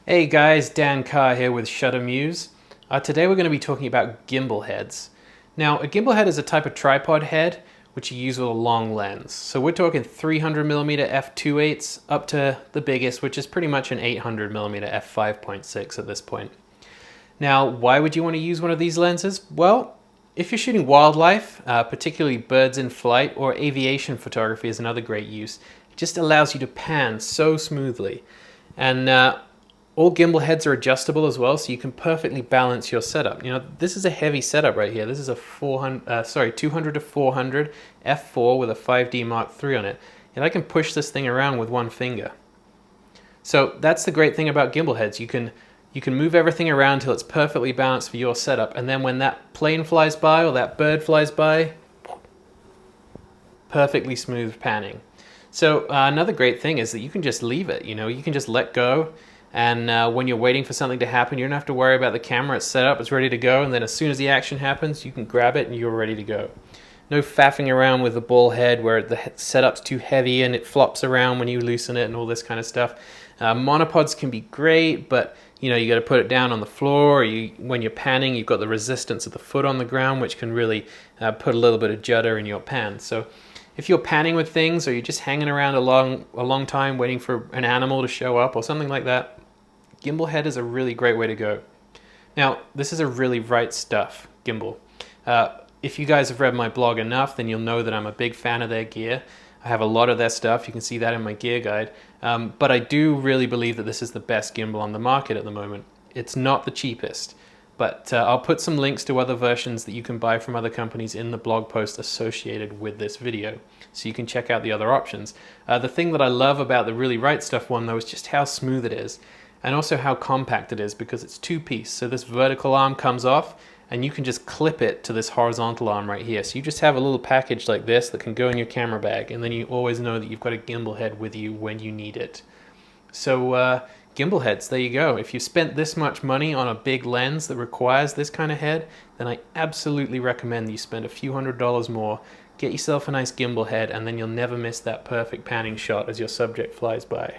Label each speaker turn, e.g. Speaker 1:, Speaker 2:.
Speaker 1: Hey guys, Dan Carr here with Muse. Today we're going to be talking about gimbal heads. Now, a gimbal head is a type of tripod head which you use with a long lens. So we're talking 300mm f2.8s up to the biggest, which is pretty much an 800mm f5.6 at this point. Now, why would you want to use one of these lenses? Well, if you're shooting wildlife, particularly birds in flight, or aviation photography is another great use. It just allows you to pan so smoothly. And all gimbal heads are adjustable as well, so you can perfectly balance your setup. You know, this is a heavy setup right here. This is a 200 to 400 f4 with a 5D Mark III on it, and I can push this thing around with one finger. So that's the great thing about gimbal heads. You can move everything around till it's perfectly balanced for your setup, and then when that plane flies by or that bird flies by, perfectly smooth panning. So another great thing is that you can just leave it. You know, you can just let go. And when you're waiting for something to happen, you don't have to worry about the camera. It's set up, it's ready to go, and then as soon as the action happens, you can grab it and you're ready to go. No faffing around with the ball head where the setup's too heavy and it flops around when you loosen it and all this kind of stuff. Monopods can be great, but you know, you got to put it down on the floor. Or when you're panning, you've got the resistance of the foot on the ground, which can really put a little bit of judder in your pan. So if you're panning with things, or you're just hanging around a long time waiting for an animal to show up or something like that, gimbal head is a really great way to go. Now, this is a really right stuff gimbal. If you guys have read my blog enough, then you'll know that I'm a big fan of their gear. I have a lot of their stuff. You can see that in my gear guide. But I do really believe that this is the best gimbal on the market at the moment. It's not the cheapest, but I'll put some links to other versions that you can buy from other companies in the blog post associated with this video, so you can check out the other options. The thing that I love about the really right stuff one, though, is just how smooth it is. And also how compact it is, because it's two-piece. So this vertical arm comes off and you can just clip it to this horizontal arm right here. So you just have a little package like this that can go in your camera bag, and then you always know that you've got a gimbal head with you when you need it. So gimbal heads, there you go. If you spent this much money on a big lens that requires this kind of head, then I absolutely recommend that you spend a few $100s more, get yourself a nice gimbal head, and then you'll never miss that perfect panning shot as your subject flies by.